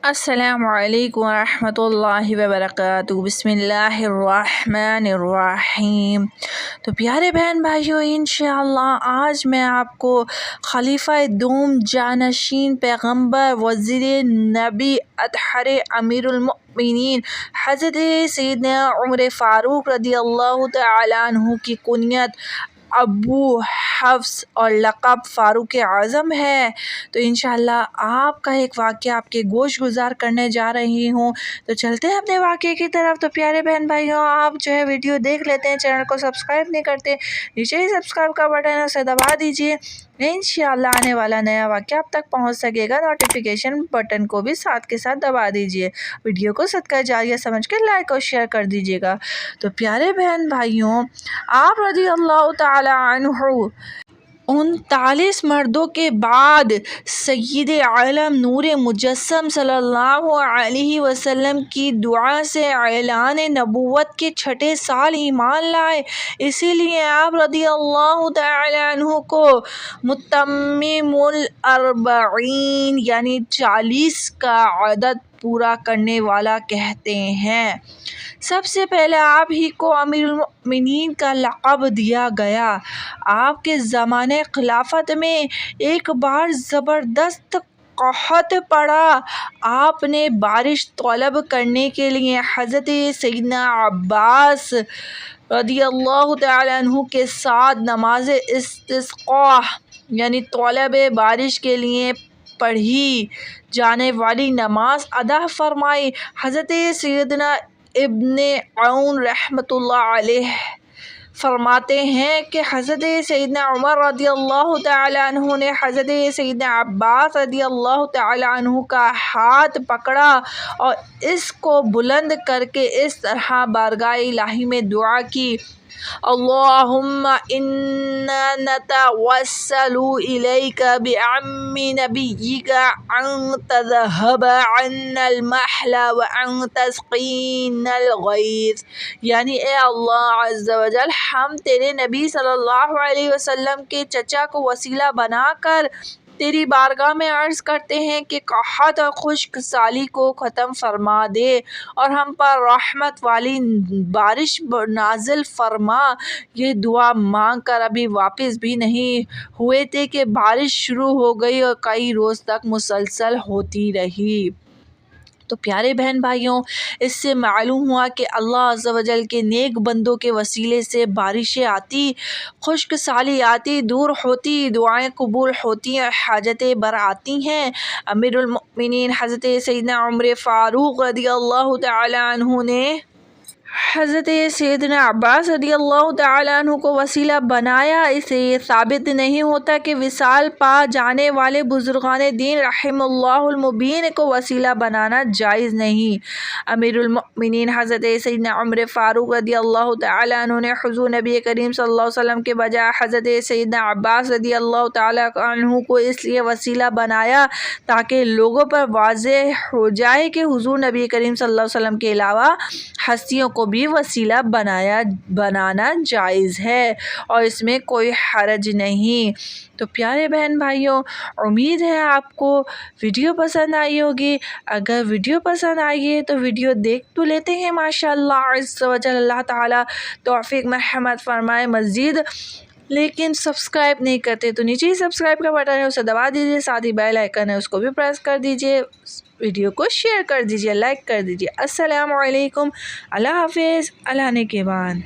السلام علیکم ورحمۃ اللہ وبرکاتہ۔ بسم اللہ الرحمن الرحیم۔ تو پیارے بہن بھائیوں، انشاءاللہ آج میں آپ کو خلیفہ دوم جانشین پیغمبر وزیر نبی اطہر امیر المؤمنین حضرت سیدنا عمر فاروق رضی اللہ تعالیٰ عنہ کی کنیت ابو حفص اور لقب فاروق اعظم ہے۔ تو انشاءاللہ آپ کا ایک واقعہ آپ کے گوش گزار کرنے جا رہی ہوں، تو چلتے ہیں اپنے واقعے کی طرف۔ تو پیارے بہن بھائیوں، آپ جو ہے ویڈیو دیکھ لیتے ہیں، چینل کو سبسکرائب نہیں کرتے، نیچے ہی سبسکرائب کا بٹن ہے اسے دبا دیجئے، انشاءاللہ آنے والا نیا واقعہ آپ تک پہنچ سکے گا۔ نوٹیفیکیشن بٹن کو بھی ساتھ کے ساتھ دبا دیجئے، ویڈیو کو صدقہ جاریہ سمجھ کے لائک اور شیئر کر دیجئے گا۔ تو پیارے بہن بھائیوں، آپ رضی اللہ تعالی عنہ 39 مردوں کے بعد سید عالم نور مجسم صلی اللہ علیہ وسلم کی دعا سے اعلان نبوت کے چھٹے سال ایمان لائے۔ اسی لیے آپ رضی اللہ تعالی عنہ کو متمم الاربعین یعنی 40 کا عدد پورا کرنے والا کہتے ہیں۔ سب سے پہلے آپ ہی کو امیر المؤمنین کا لقب دیا گیا۔ آپ کے زمانے خلافت میں ایک بار زبردست قحط پڑا۔ آپ نے بارش طلب کرنے کے لیے حضرت سیدنا عباس رضی اللہ تعالی عنہ کے ساتھ نماز استسقاء یعنی طلب بارش کے لیے پڑھی جانے والی نماز ادا فرمائی۔ حضرت سیدنا ابن عون رحمۃ اللہ علیہ فرماتے ہیں کہ حضرت سیدنا عمر رضی اللہ تعالی عنہ نے حضرت سیدنا عباس رضی اللہ تعالی عنہ کا ہاتھ پکڑا اور اس کو بلند کر کے اس طرح بارگاہ الہی میں دعا کی: اللہم انا نتوسل الیک بعم نبیک ان تذہب عنا المحل وان تسقینا الغیث، یعنی اے اللہ عز و جل، ہم تیرے نبی صلی اللہ علیہ وسلم کے چچا کو وسیلہ بنا کر تیری بارگاہ میں عرض کرتے ہیں کہ قحط اور خشک سالی کو ختم فرما دے اور ہم پر رحمت والی بارش نازل فرما۔ یہ دعا مانگ کر ابھی واپس بھی نہیں ہوئے تھے کہ بارش شروع ہو گئی اور کئی روز تک مسلسل ہوتی رہی۔ تو پیارے بہن بھائیوں، اس سے معلوم ہوا کہ اللہ عز و جل کے نیک بندوں کے وسیلے سے بارشیں آتی، خشک سالی آتی، دور ہوتی، دعائیں قبول ہوتی اور حاجتیں بر آتی ہیں۔ امیر المؤمنین حضرت سیدنا عمر فاروق رضی اللہ تعالی عنہ نے حضرت سیدنا عباس رضی اللہ تعالی عنہ کو وسیلہ بنایا۔ اسے یہ ثابت نہیں ہوتا کہ وصال پا جانے والے بزرگان دین رحم اللہ المبین کو وسیلہ بنانا جائز نہیں۔ امیر المؤمنین حضرت سیدنا عمر فاروق رضی اللہ تعالی عنہ نے حضور نبی کریم صلی اللہ علیہ وسلم کے بجائے حضرت سیدنا عباس رضی اللہ تعالی عنہ کو اس لیے وسیلہ بنایا تاکہ لوگوں پر واضح ہو جائے کہ حضور نبی کریم صلی اللہ علیہ وسلم کے علاوہ ہستیوں کو بھی وسیلہ بنانا جائز ہے اور اس میں کوئی حرج نہیں۔ تو پیارے بہن بھائیوں، امید ہے آپ کو ویڈیو پسند آئی ہوگی۔ اگر ویڈیو پسند آئی ہے تو ویڈیو دیکھ تو لیتے ہیں ماشاءاللہ عز و جل، اللہ تعالیٰ توفیق مرحمت فرمائے مزید، لیکن سبسکرائب نہیں کرتے تو نیچے ہی سبسکرائب کا بٹن ہے اسے دبا دیجیے، ساتھ ہی بیل آئیکن ہے اس کو بھی پریس کر دیجیے، ویڈیو کو شیئر کر دیجیے، لائک کر دیجیے۔ السلام علیکم، اللہ حافظ، اللہ نگہبان۔